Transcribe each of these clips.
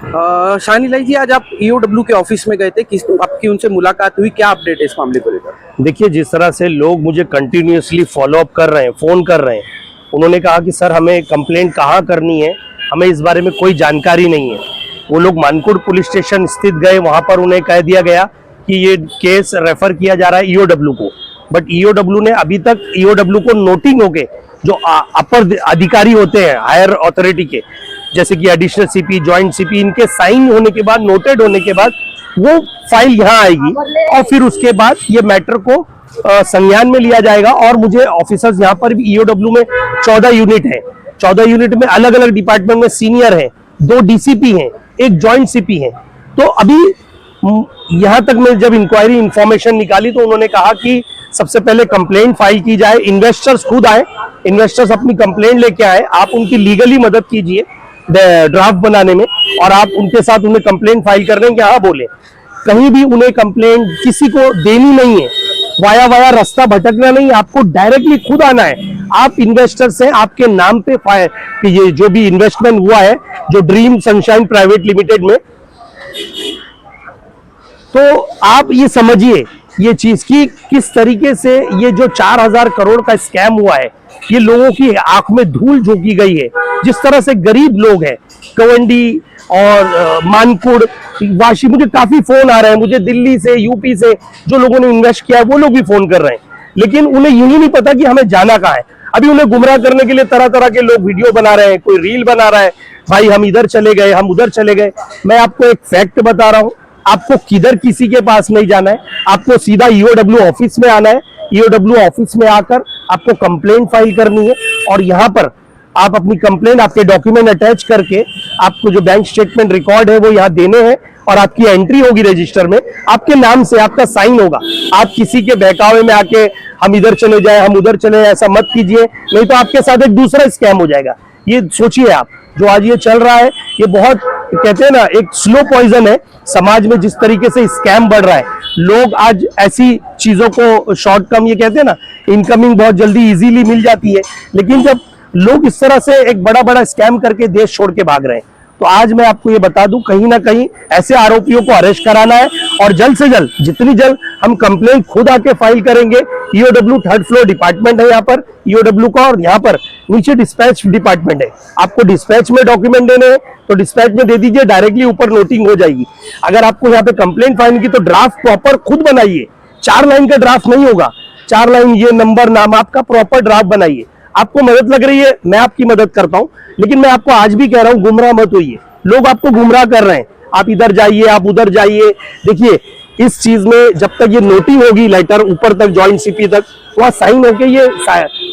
शानिलाई जी, आज आप ईओडब्ल्यू के ऑफिस में गए थे, किस आपकी उनसे मुलाकात हुई, क्या अपडेट है इस मामले को लेकर? देखिए, जिस तरह से लोग मुझे कंटिन्यूअसली फॉलो अप कर रहे हैं, फ़ोन कर रहे हैं, उन्होंने कहा कि सर हमें कंप्लेंट कहाँ करनी है, हमें इस बारे में कोई जानकारी नहीं है। वो लोग मानकुड़ पुलिस स्टेशन स्थित गए, वहाँ पर उन्हें कह दिया गया कि ये केस रेफर किया जा रहा है ईओडब्ल्यू को, बट ईओडब्ल्यू ने अभी तक ईओडब्ल्यू को नोटिंग होके जो अपर अधिकारी होते हैं हायर अथॉरिटी के, जैसे कि एडिशनल सीपी, जॉइंट सीपी, इनके साइन होने के बाद, नोटेड होने के बाद वो फाइल यहाँ आएगी और फिर उसके बाद ये मैटर को संज्ञान में लिया जाएगा। और मुझे ऑफिसर्स यहाँ पर भी ईओडब्ल्यू में 14 यूनिट है, 14 यूनिट में अलग अलग डिपार्टमेंट में सीनियर हैं, 2 डीसीपी हैं, 1 जॉइंट सीपी है। तो अभी यहाँ तक मैं जब इंक्वायरी इंफॉर्मेशन निकाली तो उन्होंने कहा कि सबसे पहले कंप्लेंट फाइल की जाए, इन्वेस्टर्स खुद आए, इन्वेस्टर्स अपनी कंप्लेंट लेके आए, आप उनकी लीगली मदद कीजिए ड्राफ्ट बनाने में, और आप उनके साथ उन्हें कंप्लेंट फाइल करने के हाँ बोले। कहीं भी उन्हें कंप्लेंट किसी को देनी नहीं है, वाया रास्ता भटकना नहीं, आपको डायरेक्टली खुद आना है। आप इन्वेस्टर्स हैं, आपके नाम पे ये जो भी इन्वेस्टमेंट हुआ है जो ड्रीम सनशाइन प्राइवेट लिमिटेड में, तो आप ये समझिए ये चीज की किस तरीके से ये जो 4000 करोड़ का स्कैम हुआ है, ये लोगों की आंख में धूल झोंकी गई है। जिस तरह से गरीब लोग हैं, कवंडी और मानकुड़, वाशी, मुझे काफी फोन आ रहे हैं, मुझे दिल्ली से, यूपी से जो लोगों ने इन्वेस्ट किया है वो लोग भी फोन कर रहे हैं, लेकिन उन्हें यही नहीं पता कि हमें जाना कहाँ है। अभी उन्हें गुमराह करने के लिए तरह तरह के लोग वीडियो बना रहे हैं, कोई रील बना रहा है, भाई हम इधर चले गए, हम उधर चले गए। मैं आपको एक फैक्ट बता रहा हूँ, आपको किधर किसी के पास नहीं जाना है, आपको सीधा ईओडब्ल्यू ऑफिस में आना है। ईओडब्ल्यू ऑफिस में आकर आपको कंप्लेंट फाइल करनी है, और यहाँ पर आप अपनी कंप्लेंट, आपके डॉक्यूमेंट अटैच करके आपको जो बैंक स्टेटमेंट रिकॉर्ड है वो यहाँ देने हैं, और आपकी एंट्री होगी रजिस्टर में, आपके नाम से आपका साइन होगा। आप किसी के बहकावे में आके हम इधर चले जाए, हम उधर चले जाए, ऐसा मत कीजिए, नहीं तो आपके साथ एक दूसरा स्कैम हो जाएगा। ये सोचिए आप, जो आज ये चल रहा है, ये बहुत कहते हैं ना एक स्लो पॉइजन है समाज में। जिस तरीके से स्कैम बढ़ रहा है, लोग आज ऐसी चीजों को शॉर्ट कम, ये कहते हैं ना इनकमिंग बहुत जल्दी इजीली मिल जाती है, लेकिन जब लोग इस तरह से एक बड़ा बड़ा स्कैम करके देश छोड़ के भाग रहे हैं, तो आज मैं आपको ये बता दूं, कहीं ना कहीं ऐसे आरोपियों को अरेस्ट कराना है, और जल्द से जल्द, जितनी जल्द हम कंप्लेंट खुद आके फाइल करेंगे। ईओडब्ल्यू 3rd फ्लोर डिपार्टमेंट है यहाँ पर ईओडब्ल्यू का, और यहाँ पर नीचे डिस्पैच डिपार्टमेंट है। आपको डिस्पैच में डॉक्यूमेंट देने हैं तो डिस्पैच में दे दीजिए, डायरेक्टली ऊपर नोटिंग हो जाएगी। अगर आपको यहाँ पे कंप्लेंट फाइल की तो ड्राफ्ट प्रॉपर खुद बनाइए, 4 लाइन का ड्राफ्ट नहीं होगा, 4 लाइन, ये नंबर, नाम, आपका प्रॉपर ड्राफ्ट बनाइए। आपको मदद लग रही है, मैं आपकी मदद करता हूं, लेकिन मैं आपको आज भी कह रहा हूं, गुमराह मत होइए। लोग आपको गुमराह कर रहे हैं, आप इधर जाइए, आप उधर जाइए। देखिए, इस चीज में जब तक ये नोटिंग होगी लेटर ऊपर तक, जॉइंट सीपी तक, वहां साइन होके ये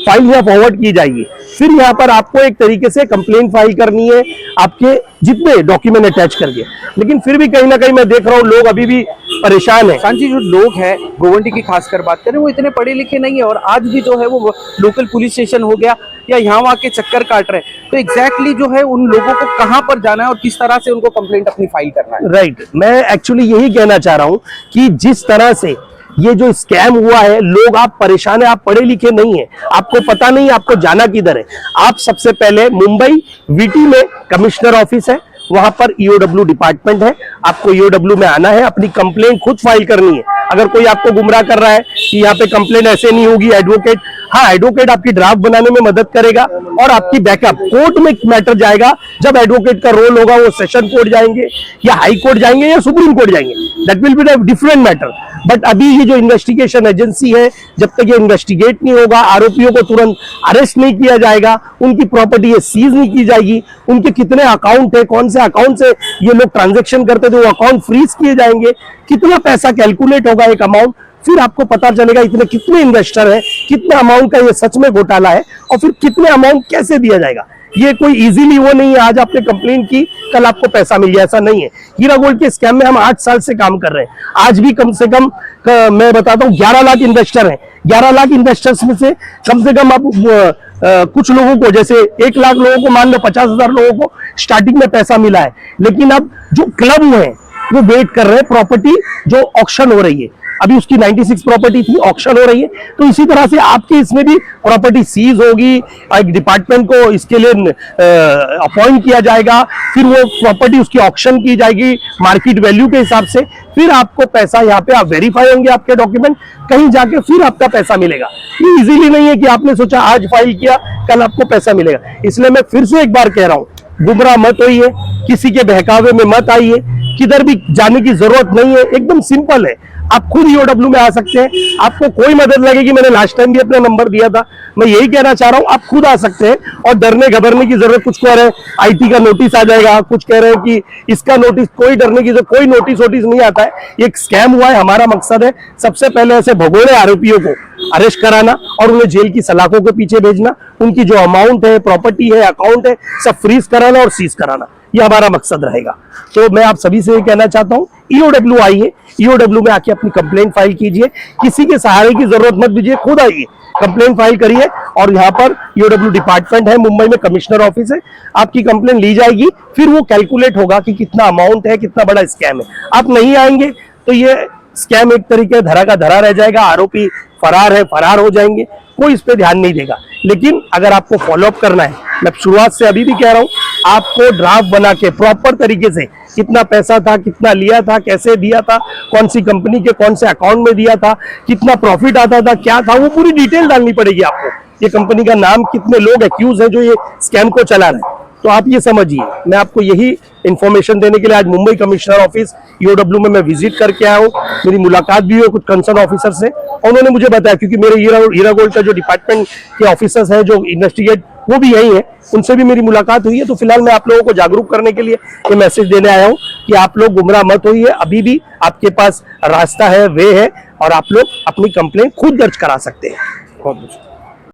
फाइल यहाँ फॉरवर्ड की जाएगी। फिर यहाँ पर आपको एक तरीके से कंप्लेंट फाइल करनी है, आपके जितने डॉक्यूमेंट अटैच करके। लेकिन फिर भी कहीं ना कहीं मैं देख रहा हूँ लोग अभी भी परेशान है। सांची, जो लोग हैं गोवंडी की खासकर बात करें, वो इतने पढ़े लिखे नहीं है, और आज भी जो है वो लोकल पुलिस स्टेशन हो गया या यहाँ वहाँ के चक्कर काट रहे हैं। तो एग्जैक्टली जो है उन लोगों को कहाँ पर जाना है और किस तरह से उनको कंप्लेंट अपनी फाइल करना है? राइट, मैं एक्चुअली यही कहना चाह रहा हूँ कि जिस तरह से ये जो स्कैम हुआ है, लोग आप परेशान है, आप पढ़े लिखे नहीं है, आपको पता नहीं आपको जाना किधर है। आप सबसे पहले मुंबई वीटी में कमिश्नर ऑफिस है, वहां पर ईओडब्ल्यू डिपार्टमेंट है, आपको ईओडब्ल्यू में आना है, अपनी कंप्लेंट खुद फाइल करनी है। अगर कोई आपको गुमराह कर रहा है कि यहाँ पे कंप्लेंट ऐसे नहीं होगी, एडवोकेट, हाँ एडवोकेट आपकी ड्राफ्ट बनाने में मदद करेगा, और आपकी बैकअप कोर्ट में मैटर जाएगा। जब एडवोकेट का रोल होगा, वो सेशन कोर्ट जाएंगे या हाई कोर्ट जाएंगे या सुप्रीम कोर्ट जाएंगे, that will be different matter. But अभी ये जो इन्वेस्टिगेशन एजेंसी है, जब तक ये इन्वेस्टिगेट नहीं होगा, आरोपियों को तुरंत अरेस्ट नहीं किया जाएगा, उनकी प्रॉपर्टी ये सीज नहीं की जाएगी, उनके कितने अकाउंट है, कौन से अकाउंट से ये लोग ट्रांजैक्शन करते थे, वो अकाउंट फ्रीज किए जाएंगे, कितना पैसा कैलकुलेट होगा एक अमाउंट, फिर आपको पता चलेगा इतने कितने इन्वेस्टर हैं, कितने अमाउंट का ये सच में घोटाला है, और फिर कितने अमाउंट कैसे दिया जाएगा। ये कोई इजीली वो नहीं है, आज आपने कंप्लेंट की कल आपको पैसा मिल गया, ऐसा नहीं है। हीरा गोल्ड के स्कैम में हम 8 साल से काम कर रहे हैं, आज भी कम से कम मैं बताता हूँ 11 लाख इन्वेस्टर हैं। 11 लाख इन्वेस्टर्स में से कम आप कुछ लोगों को, जैसे 1 लाख लोगों को मान लो, 50,000 लोगों को स्टार्टिंग में पैसा मिला है, लेकिन अब जो क्लब हुए हैं वो वेट कर रहे हैं प्रॉपर्टी जो ऑक्शन हो रही है। अभी उसकी 96 प्रॉपर्टी थी, ऑक्शन हो रही है। तो इसी तरह से आपके इसमें भी प्रॉपर्टी सीज होगी, एक डिपार्टमेंट को इसके लिए अपॉइंट किया जाएगा, फिर वो प्रॉपर्टी उसकी ऑक्शन की जाएगी मार्केट वैल्यू के हिसाब से, फिर आपको पैसा यहाँ पे आप वेरीफाई होंगे आपके डॉक्यूमेंट, कहीं जाके फिर आपका पैसा मिलेगा। ये इजीली नहीं है कि आपने सोचा आज फाइल किया कल आपको पैसा मिलेगा। इसलिए मैं फिर से एक बार कह रहा हूं, गुमराह मत होइए, किसी के बहकावे में मत आइए, किधर भी जाने की जरूरत नहीं है, एकदम सिंपल है। आप खुद ईओडब्ल्यू में आ सकते हैं, आपको कोई मदद लगेगी। मैंने लास्ट टाइम भी अपना नंबर दिया था, मैं यही कहना चाह रहा हूं, आप खुद आ सकते हैं और डरने घबरने की जरूरत, कुछ कह रहे हैं आईटी का नोटिस आ जाएगा, कुछ कह रहे हैं कि इसका नोटिस, कोई डरने की जरूरत, कोई नोटिस वोटिस नहीं आता है। ये एक स्कैम हुआ है। हमारा मकसद है सबसे पहले ऐसे भगोड़े आरोपियों को अरेस्ट कराना और उन्हें जेल की सलाखों के पीछे भेजना, उनकी जो अमाउंट है, प्रॉपर्टी है, अकाउंट है, सब फ्रीज कराना और सीज कराना, ये हमारा मकसद रहेगा। तो मैं आप सभी से ये कहना चाहता हूं, ईओडब्ल्यू आइए, ईओडब्ल्यू में आके अपनी कंप्लेंट फाइल कीजिए, किसी के सहारे की जरूरत मत दीजिए, खुद आइए, कंप्लेंट फाइल करिए। और यहाँ पर ईओडब्ल्यू डिपार्टमेंट है, मुंबई में कमिश्नर ऑफिस है, आपकी कंप्लेंट ली जाएगी, फिर वो कैलकुलेट होगा कि कितना अमाउंट है, कितना बड़ा स्कैम है। आप नहीं आएंगे तो ये स्कैम एक तरीके धरा का धरा रह जाएगा, आरोपी फरार है, फरार हो जाएंगे, कोई इस पे ध्यान नहीं देगा। लेकिन अगर आपको फॉलोअप करना है, मैं शुरुआत से अभी भी कह रहा हूं, आपको ड्राफ्ट बना के प्रॉपर तरीके से कितना पैसा था, कितना लिया था, कैसे दिया था, कौन सी कंपनी के कौन से अकाउंट में दिया था, कितना प्रॉफिट आता था, क्या था, वो पूरी डिटेल डालनी पड़ेगी आपको। ये कंपनी का नाम, कितने लोग एक्यूज है जो ये स्कैम को चला रहे हैं, तो आप ये समझिए। मैं आपको यही इंफॉर्मेशन देने के लिए आज मुंबई कमिश्नर ऑफिस ईओडब्ल्यू में मैं विजिट करके आया हूँ। मेरी मुलाकात भी हुई कुछ कंसर्न ऑफिसर से, और उन्होंने मुझे बताया, क्योंकि मेरे हीरा गोल्ड का जो डिपार्टमेंट के ऑफिसर्स हैं जो इन्वेस्टिगेट, वो भी यही है, उनसे भी मेरी मुलाकात हुई है। तो फिलहाल मैं आप लोगों को जागरूक करने के लिए ये मैसेज देने आया हूँ कि आप लोग गुमराह मत होइए, अभी भी आपके पास रास्ता है, वे है, और आप लोग अपनी कंप्लेंट खुद दर्ज करा सकते हैं। बहुत